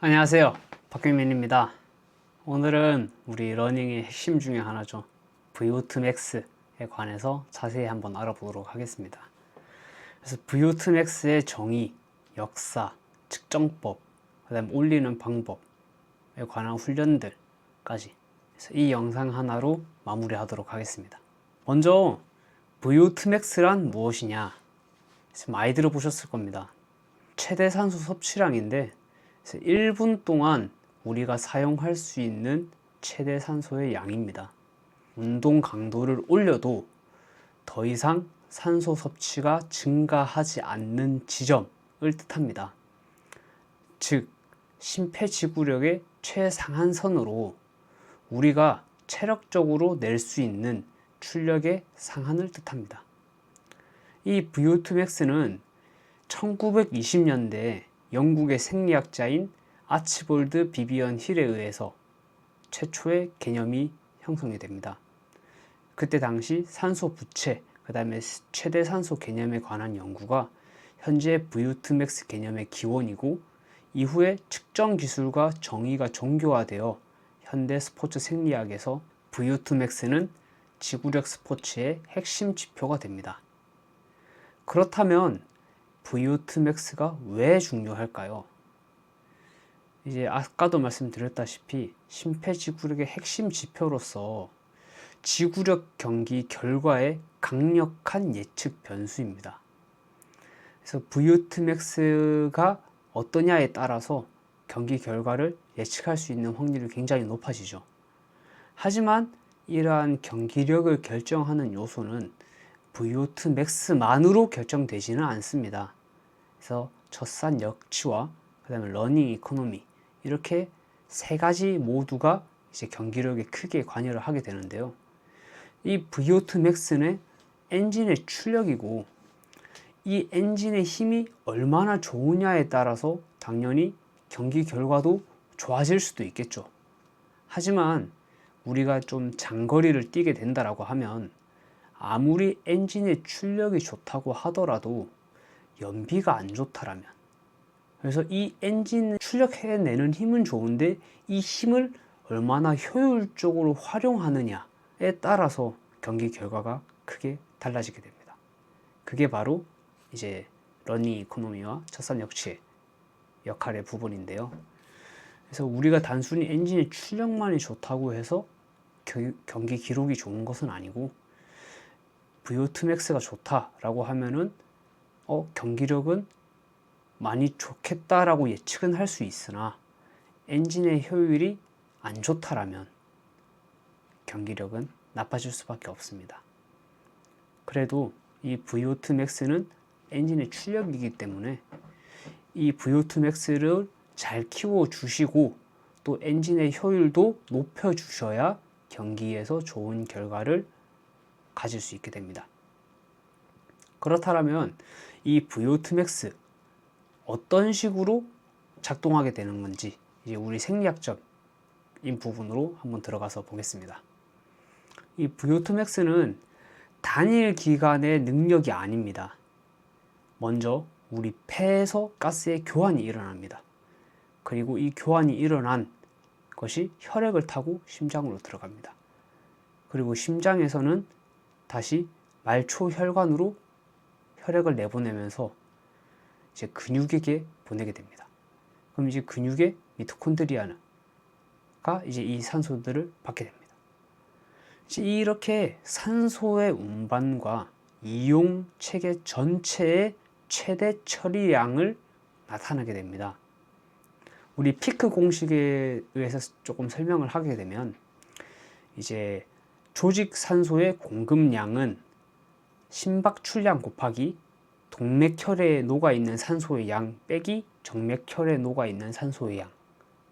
안녕하세요, 박경민입니다. 오늘은 우리 러닝의 핵심 중에 하나죠, VO2 max에 관해서 자세히 한번 알아보도록 하겠습니다. 그래서 VO2 max의 정의, 역사, 측정법, 그 다음 올리는 방법에 관한 훈련들까지 이 영상 하나로 마무리하도록 하겠습니다. 먼저 VO2 max란 무엇이냐, 많이 들어보셨을 겁니다. 최대 산소 섭취량인데 1분 동안 우리가 사용할 수 있는 최대 산소의 양입니다. 운동 강도를 올려도 더 이상 산소 섭취가 증가하지 않는 지점을 뜻합니다. 즉, 심폐지구력의 최상한선으로 우리가 체력적으로 낼 수 있는 출력의 상한을 뜻합니다. 이 VO2 max는 1920년대 영국의 생리학자인 아치볼드 비비언 힐에 의해서 최초의 개념이 형성이 됩니다. 그때 당시 산소 부채, 그 다음에 최대 산소 개념에 관한 연구가 현재 VO2 max 개념의 기원이고, 이후에 측정 기술과 정의가 정교화되어 현대 스포츠 생리학에서 VO2 max는 지구력 스포츠의 핵심 지표가 됩니다. 그렇다면 VO2 max가 왜 중요할까요? 이제 아까도 말씀드렸다시피 심폐지구력의 핵심 지표로서 지구력 경기 결과의 강력한 예측 변수입니다. 그래서 VO2 max가 어떠냐에 따라서 경기 결과를 예측할 수 있는 확률이 굉장히 높아지죠. 하지만 이러한 경기력을 결정하는 요소는 VO2 max만으로 결정되지는 않습니다. 그래서 젖산 역치와 그 다음에 러닝 이코노미, 이렇게 세 가지 모두가 이제 경기력에 크게 관여를 하게 되는데요. 이 VO2 max는 엔진의 출력이고, 이 엔진의 힘이 얼마나 좋으냐에 따라서 당연히 경기 결과도 좋아질 수도 있겠죠. 하지만 우리가 좀 장거리를 뛰게 된다라고 하면 아무리 엔진의 출력이 좋다고 하더라도 연비가 안 좋다라면, 그래서 이 엔진 출력해내는 힘은 좋은데 이 힘을 얼마나 효율적으로 활용하느냐에 따라서 경기 결과가 크게 달라지게 됩니다. 그게 바로 이제 러닝 이코노미와 젖산 역치의 역할의 부분인데요. 그래서 우리가 단순히 엔진의 출력만이 좋다고 해서 경기 기록이 좋은 것은 아니고, VO2 max가 좋다라고 하면은 경기력은 많이 좋겠다라고 예측은 할 수 있으나 엔진의 효율이 안 좋다라면 경기력은 나빠질 수밖에 없습니다. 그래도 이 VO2 max는 엔진의 출력이기 때문에 이 VO2 max를 잘 키워 주시고 또 엔진의 효율도 높여 주셔야 경기에서 좋은 결과를 가질 수 있게 됩니다. 그렇다면 이 VO2 max 어떤 식으로 작동하게 되는 건지 이제 우리 생리학적인 부분으로 한번 들어가서 보겠습니다. 이 VO2 max는 단일 기간의 능력이 아닙니다. 먼저 우리 폐에서 가스의 교환이 일어납니다. 그리고 이 교환이 일어난 것이 혈액을 타고 심장으로 들어갑니다. 그리고 심장에서는 다시 말초혈관으로 혈액을 내보내면서 이제 근육에게 보내게 됩니다. 그럼 이제 근육의 미토콘드리아가 이제 이 산소들을 받게 됩니다. 이제 이렇게 산소의 운반과 이용 체계 전체의 최대 처리량을 나타내게 됩니다. 우리 피크 공식에 의해서 조금 설명을 하게 되면, 이제 조직 산소의 공급량은 심박출량 곱하기 동맥혈에 녹아있는 산소의 양 빼기 정맥혈에 녹아있는 산소의 양,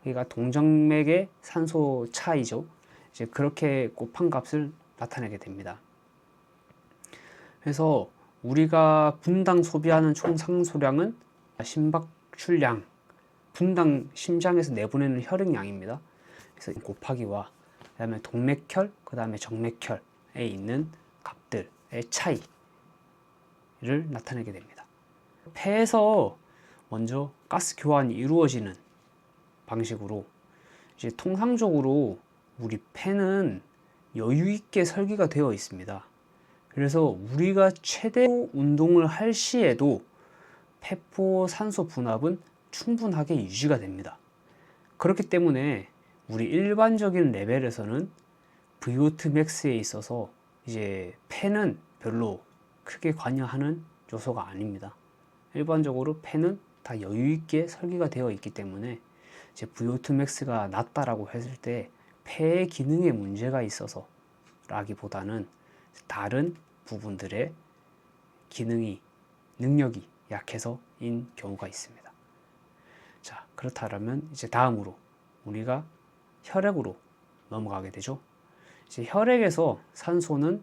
그러니까 동정맥의 산소 차이죠. 이제 그렇게 곱한 값을 나타내게 됩니다. 그래서 우리가 분당 소비하는 총 산소량은 심박출량, 분당 심장에서 내보내는 혈액량입니다. 그래서 곱하기와 그 다음에 동맥혈, 그 다음에 정맥혈에 있는 값들의 차이를 나타내게 됩니다. 폐에서 먼저 가스 교환이 이루어지는 방식으로 이제 통상적으로 우리 폐는 여유 있게 설계가 되어 있습니다. 그래서 우리가 최대로 운동을 할 시에도 폐포 산소 분압은 충분하게 유지가 됩니다. 그렇기 때문에 우리 일반적인 레벨에서는 VO2 max에 있어서 이제 폐는 별로 크게 관여하는 요소가 아닙니다. 일반적으로 폐는 다 여유 있게 설계가 되어 있기 때문에 이제 VO2 max가 낮다라고 했을 때 폐의 기능에 문제가 있어서 라기보다는 다른 부분들의 능력이 약해서인 경우가 있습니다. 자, 그렇다면 이제 다음으로 우리가 혈액으로 넘어가게 되죠. 이제 혈액에서 산소는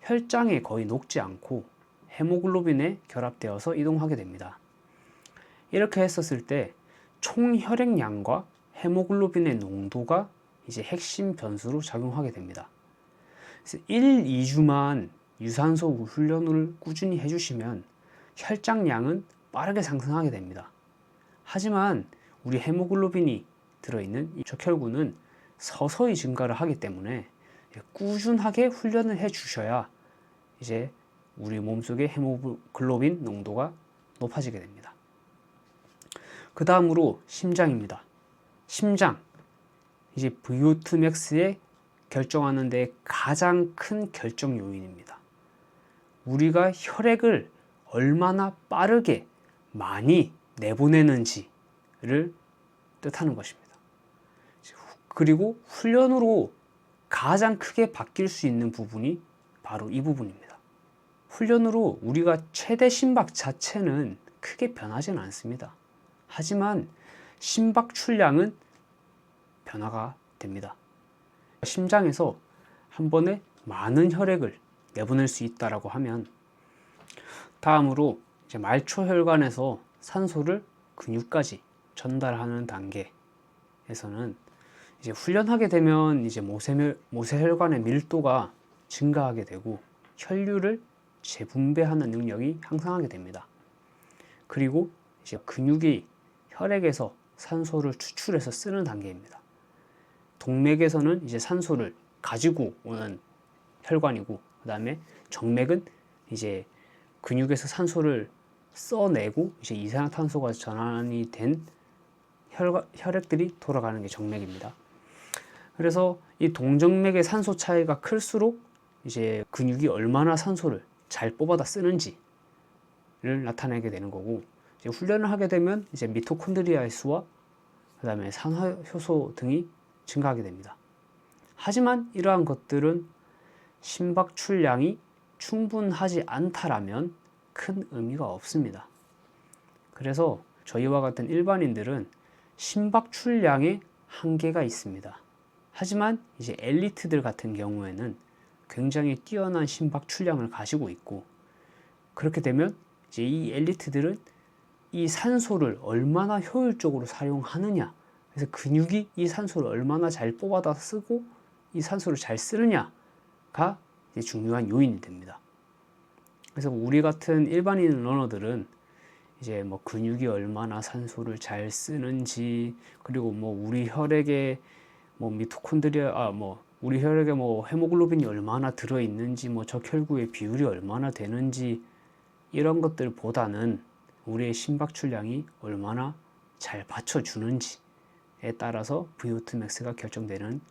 혈장에 거의 녹지 않고 헤모글로빈에 결합되어서 이동하게 됩니다. 이렇게 했었을 때 총 혈액량과 헤모글로빈의 농도가 이제 핵심 변수로 작용하게 됩니다. 그래서 1, 2주만 유산소 훈련을 꾸준히 해주시면 혈장량은 빠르게 상승하게 됩니다. 하지만 우리 헤모글로빈이 들어있는 이 적혈구는 서서히 증가를 하기 때문에 꾸준하게 훈련을 해 주셔야 이제 우리 몸속의 헤모글로빈 농도가 높아지게 됩니다. 그 다음으로 심장입니다. 심장, 이제 VO2 max에 결정하는 데 가장 큰 결정 요인입니다. 우리가 혈액을 얼마나 빠르게 많이 내보내는지를 뜻하는 것입니다. 그리고 훈련으로 가장 크게 바뀔 수 있는 부분이 바로 이 부분입니다. 훈련으로 우리가 최대 심박 자체는 크게 변하지는 않습니다. 하지만 심박 출량은 변화가 됩니다. 심장에서 한 번에 많은 혈액을 내보낼 수 있다라고 하면 다음으로 이제 말초혈관에서 산소를 근육까지 전달하는 단계에서는 이제 훈련하게 되면 이제 모세혈관의 밀도가 증가하게 되고 혈류를 재분배하는 능력이 향상하게 됩니다. 그리고 이제 근육이 혈액에서 산소를 추출해서 쓰는 단계입니다. 동맥에서는 이제 산소를 가지고 오는 혈관이고, 그 다음에 정맥은 이제 근육에서 산소를 써내고 이제 이산화탄소가 전환이 된 혈액들이 돌아가는 게 정맥입니다. 그래서 이 동정맥의 산소 차이가 클수록 이제 근육이 얼마나 산소를 잘 뽑아다 쓰는지를 나타내게 되는 거고, 이제 훈련을 하게 되면 이제 미토콘드리아의 수와 그 다음에 산화효소 등이 증가하게 됩니다. 하지만 이러한 것들은 심박 출량이 충분하지 않다라면 큰 의미가 없습니다. 그래서 저희와 같은 일반인들은 심박 출량에 한계가 있습니다. 하지만 이제 엘리트들 같은 경우에는 굉장히 뛰어난 심박 출량을 가지고 있고, 그렇게 되면 이제 이 엘리트들은 이 산소를 얼마나 효율적으로 사용하느냐, 그래서 근육이 이 산소를 얼마나 잘 뽑아다 쓰고 이 산소를 잘 쓰느냐가 이제 중요한 요인이 됩니다. 그래서 우리 같은 일반인 러너들은 이제 뭐 근육이 얼마나 산소를 잘 쓰는지, 그리고 뭐 우리 혈액에 뭐 미토콘드리아 우리 혈액에 뭐 헤모글로빈이 얼마나 들어 있는지, 뭐 적혈구의 비율이 얼마나 되는지, 이런 것들보다는 우리의 심박 출량이 얼마나 잘 받쳐주는지에 따라서 VO2 max가 결정되는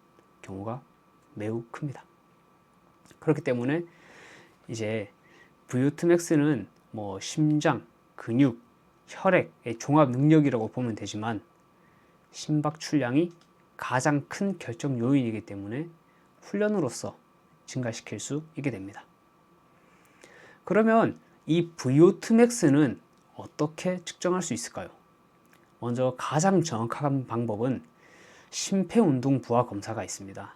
경우가 매우 큽니다. 그렇기 때문에 이제 VO2 max는 뭐 심장, 근육, 혈액의 종합 능력이라고 보면 되지만 심박 출량이 가장 큰 결정 요인이기 때문에 훈련으로서 증가시킬 수 있게 됩니다. 그러면 이 VO2 max는 어떻게 측정할 수 있을까요? 먼저 가장 정확한 방법은 심폐운동 부하 검사가 있습니다.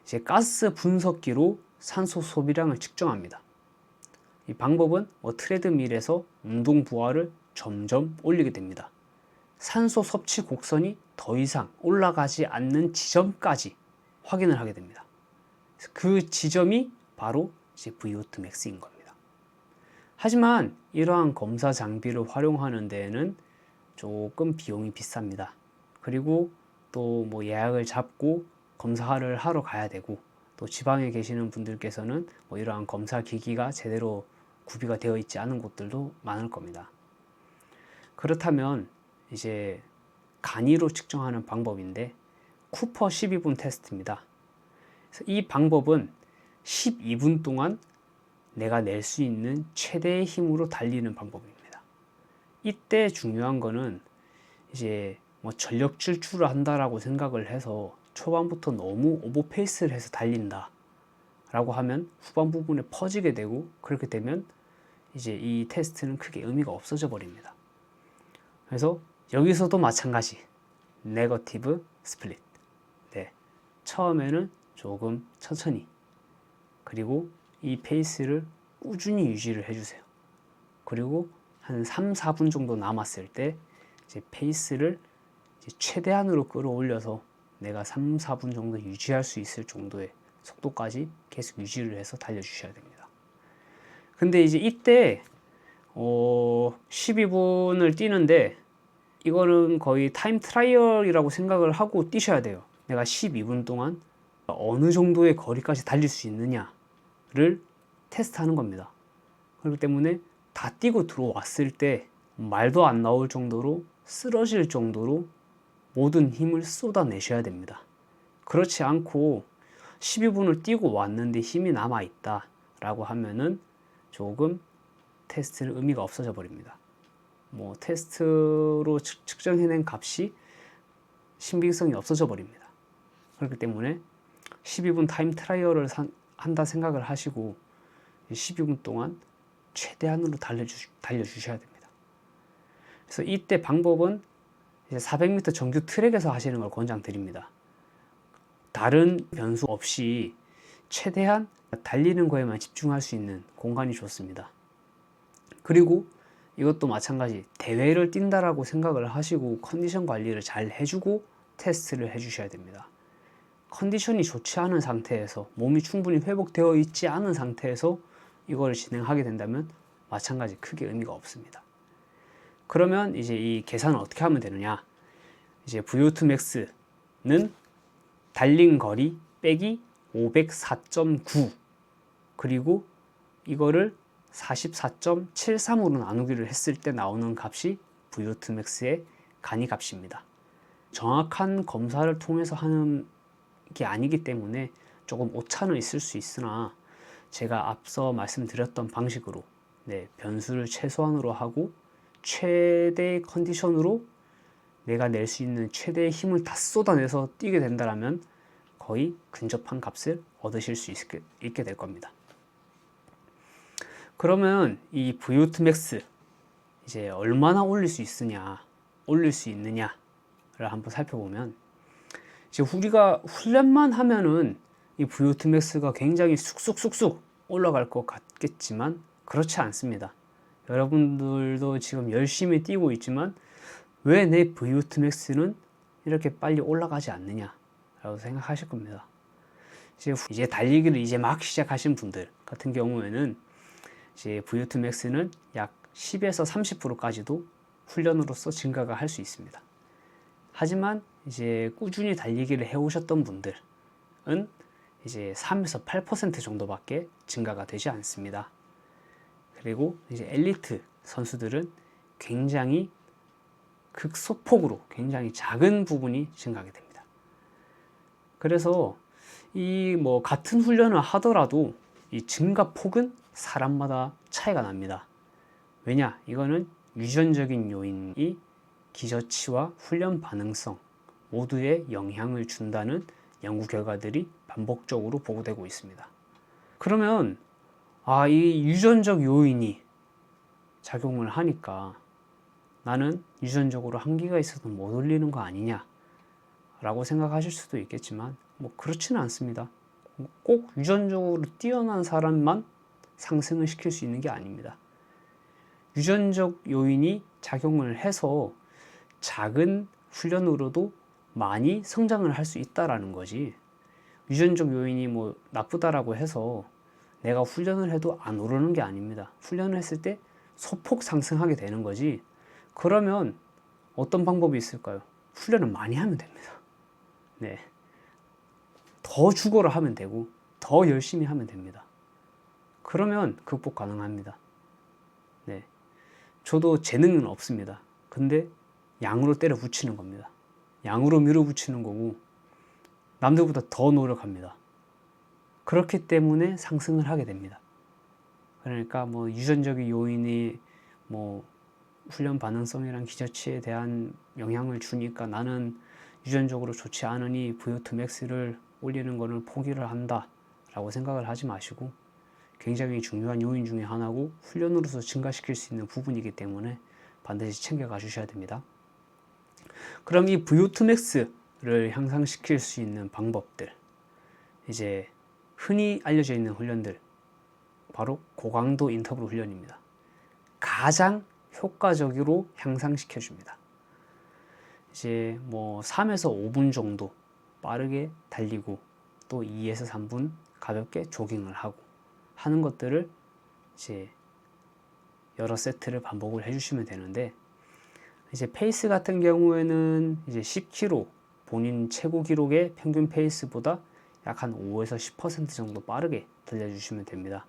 이제 가스 분석기로 산소 소비량을 측정합니다. 이 방법은 트레드밀에서 운동 부하를 점점 올리게 됩니다. 산소 섭취 곡선이 더 이상 올라가지 않는 지점까지 확인을 하게 됩니다. 그 지점이 바로 이제 VO2 max인 겁니다. 하지만 이러한 검사 장비를 활용하는 데에는 조금 비용이 비쌉니다. 그리고 또 뭐 예약을 잡고 검사를 하러 가야 되고, 또 지방에 계시는 분들께서는 뭐 이러한 검사 기기가 제대로 구비가 되어 있지 않은 곳들도 많을 겁니다. 그렇다면 이제 간이로 측정하는 방법인데 쿠퍼 12분 테스트입니다. 그래서 이 방법은 12분 동안 내가 낼 수 있는 최대의 힘으로 달리는 방법입니다. 이때 중요한 거는 이제 뭐 전력 질주를 한다라고 생각을 해서 초반부터 너무 오버페이스를 해서 달린다 라고 하면 후반 부분에 퍼지게 되고, 그렇게 되면 이제 이 테스트는 크게 의미가 없어져 버립니다. 그래서 여기서도 마찬가지, 네거티브 스플릿. 네, 처음에는 조금 천천히, 그리고 이 페이스를 꾸준히 유지를 해주세요. 그리고 한 3, 4분 정도 남았을 때 이제 페이스를 이제 최대한으로 끌어올려서 내가 3, 4분 정도 유지할 수 있을 정도의 속도까지 계속 유지를 해서 달려주셔야 됩니다. 근데 이제 이때 12분을 뛰는데 이거는 거의 타임 트라이얼이라고 생각을 하고 뛰셔야 돼요. 내가 12분 동안 어느 정도의 거리까지 달릴 수 있느냐를 테스트하는 겁니다. 그렇기 때문에 다 뛰고 들어왔을 때 말도 안 나올 정도로 쓰러질 정도로 모든 힘을 쏟아내셔야 됩니다. 그렇지 않고 12분을 뛰고 왔는데 힘이 남아있다 라고 하면은 조금 테스트는 의미가 없어져 버립니다. 뭐 테스트로 측정해낸 값이 신빙성이 없어져 버립니다. 그렇기 때문에 12분 타임 트라이얼을 한다 생각을 하시고 12분 동안 최대한으로 달려주셔야 됩니다. 그래서 이때 방법은 이제 400m 정규 트랙에서 하시는 걸 권장드립니다. 다른 변수 없이 최대한 달리는 거에만 집중할 수 있는 공간이 좋습니다. 그리고 이것도 마찬가지, 대회를 뛴다라고 생각을 하시고 컨디션 관리를 잘 해주고 테스트를 해주셔야 됩니다. 컨디션이 좋지 않은 상태에서, 몸이 충분히 회복되어 있지 않은 상태에서 이걸 진행하게 된다면 마찬가지 크게 의미가 없습니다. 그러면 이제 이 계산을 어떻게 하면 되느냐, 이제 VO2 max는 달린 거리 빼기 504.9, 그리고 이거를 44.73으로 나누기를 했을 때 나오는 값이 VO2 max의 간이 값입니다. 정확한 검사를 통해서 하는 게 아니기 때문에 조금 오차는 있을 수 있으나, 제가 앞서 말씀드렸던 방식으로 변수를 최소한으로 하고 최대 컨디션으로 내가 낼 수 있는 최대의 힘을 다 쏟아내서 뛰게 된다면 거의 근접한 값을 얻으실 수 있게 될 겁니다. 그러면 이 VO2 max 이제 얼마나 올릴 수 있느냐를 한번 살펴보면, 이제 우리가 훈련만 하면은 이 VO2 max가 굉장히 쑥쑥쑥쑥 올라갈 것 같겠지만 그렇지 않습니다. 여러분들도 지금 열심히 뛰고 있지만 왜 내 VO2 max는 이렇게 빨리 올라가지 않느냐 라고 생각하실 겁니다. 이제 달리기를 이제 막 시작하신 분들 같은 경우에는 이제 VO2 max는 약 10에서 30%까지도 훈련으로서 증가가 할 수 있습니다. 하지만 이제 꾸준히 달리기를 해오셨던 분들은 이제 3에서 8% 정도밖에 증가가 되지 않습니다. 그리고 이제 엘리트 선수들은 굉장히 극소폭으로 굉장히 작은 부분이 증가하게 됩니다. 그래서 이 뭐 같은 훈련을 하더라도 이 증가폭은 사람마다 차이가 납니다. 왜냐? 이거는 유전적인 요인이 기저치와 훈련 반응성 모두에 영향을 준다는 연구 결과들이 반복적으로 보고되고 있습니다. 그러면 이 유전적 요인이 작용을 하니까 나는 유전적으로 한계가 있어서 못 올리는 거 아니냐 라고 생각하실 수도 있겠지만 뭐 그렇지는 않습니다. 꼭 유전적으로 뛰어난 사람만 상승을 시킬 수 있는 게 아닙니다. 유전적 요인이 작용을 해서 작은 훈련으로도 많이 성장을 할 수 있다라는 거지, 유전적 요인이 뭐 나쁘다라고 해서 내가 훈련을 해도 안 오르는 게 아닙니다. 훈련을 했을 때 소폭 상승하게 되는 거지. 그러면 어떤 방법이 있을까요? 훈련을 많이 하면 됩니다. 네. 더 죽어라 하면 되고 더 열심히 하면 됩니다. 그러면 극복 가능합니다. 네. 저도 재능은 없습니다. 근데 양으로 때려 붙이는 겁니다. 양으로 밀어붙이는 거고 남들보다 더 노력합니다. 그렇기 때문에 상승을 하게 됩니다. 그러니까 뭐 유전적인 요인이 뭐 훈련 반응성이랑 기저치에 대한 영향을 주니까 나는 유전적으로 좋지 않으니 VO2 max를 올리는 거는 포기를 한다 라고 생각을 하지 마시고, 굉장히 중요한 요인 중에 하나고 훈련으로서 증가시킬 수 있는 부분이기 때문에 반드시 챙겨가 주셔야 됩니다. 그럼 이 VO2 max를 향상시킬 수 있는 방법들, 이제 흔히 알려져 있는 훈련들, 바로 고강도 인터벌 훈련입니다. 가장 효과적으로 향상시켜 줍니다. 이제 뭐 3에서 5분 정도 빠르게 달리고 또 2에서 3분 가볍게 조깅을 하고 하는 것들을 이제 여러 세트를 반복을 해주시면 되는데, 이제 페이스 같은 경우에는 이제 10km 본인 최고 기록의 평균 페이스보다 약 한 5에서 10% 정도 빠르게 달려주시면 됩니다.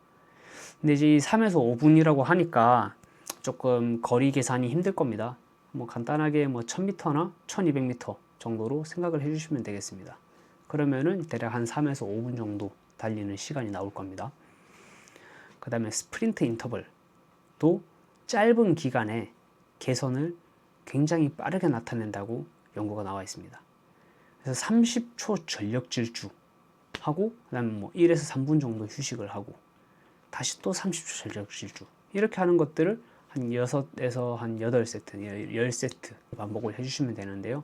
근데 이제 3에서 5분이라고 하니까 조금 거리 계산이 힘들 겁니다. 뭐 간단하게 뭐 1000m나 1200m 정도로 생각을 해주시면 되겠습니다. 그러면은 대략 한 3에서 5분 정도 달리는 시간이 나올 겁니다. 그 다음에 스프린트 인터벌도 짧은 기간에 개선을 굉장히 빠르게 나타낸다고 연구가 나와 있습니다. 그래서 30초 전력 질주 하고, 그 다음에 뭐 1에서 3분 정도 휴식을 하고 다시 또 30초 전력 질주, 이렇게 하는 것들을 한 6에서 한 8세트, 10세트 반복을 해주시면 되는데요.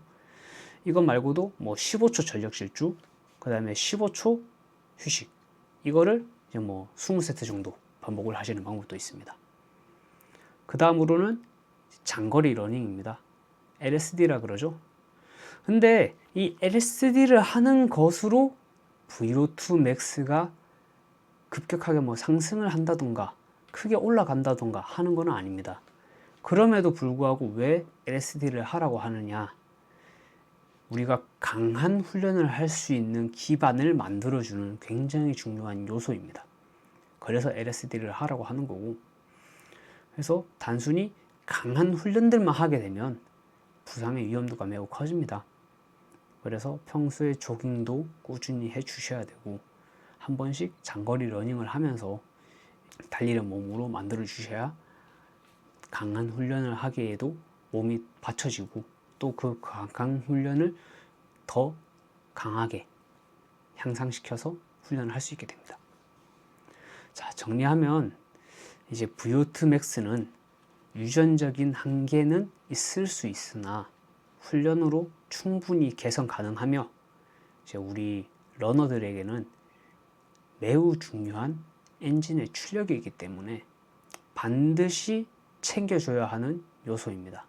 이것 말고도 뭐 15초 전력 질주, 그 다음에 15초 휴식, 이거를 이제 뭐 20세트 정도 반복을 하시는 방법도 있습니다. 그 다음으로는 장거리 러닝입니다. LSD라 그러죠. 근데 이 LSD를 하는 것으로 VO2 max가 급격하게 뭐 상승을 한다던가 크게 올라간다던가 하는 건 아닙니다. 그럼에도 불구하고 왜 LSD를 하라고 하느냐, 우리가 강한 훈련을 할 수 있는 기반을 만들어주는 굉장히 중요한 요소입니다. 그래서 LSD를 하라고 하는 거고, 그래서 단순히 강한 훈련들만 하게 되면 부상의 위험도가 매우 커집니다. 그래서 평소에 조깅도 꾸준히 해 주셔야 되고, 한 번씩 장거리 러닝을 하면서 달리는 몸으로 만들어 주셔야 강한 훈련을 하기에도 몸이 받쳐지고 또 그 강한 훈련을 더 강하게 향상시켜서 훈련을 할 수 있게 됩니다. 자, 정리하면 이제 VO2 max는 유전적인 한계는 있을 수 있으나 훈련으로 충분히 개선 가능하며, 이제 우리 러너들에게는 매우 중요한 엔진의 출력이기 때문에 반드시 챙겨줘야 하는 요소입니다.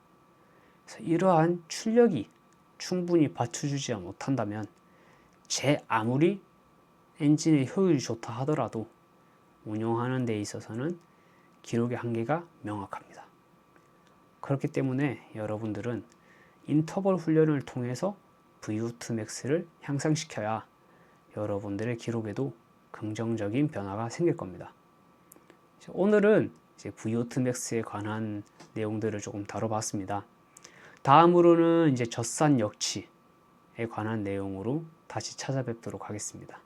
그래서 이러한 출력이 충분히 받쳐주지 못한다면 제 아무리 엔진의 효율이 좋다 하더라도 운용하는 데 있어서는 기록의 한계가 명확합니다. 그렇기 때문에 여러분들은 인터벌 훈련을 통해서 VO2 max를 향상시켜야 여러분들의 기록에도 긍정적인 변화가 생길 겁니다. 오늘은 이제 VO2 max에 관한 내용들을 조금 다뤄봤습니다. 다음으로는 이제 젖산 역치에 관한 내용으로 다시 찾아뵙도록 하겠습니다.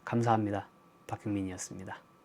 감사합니다. 박경민이었습니다.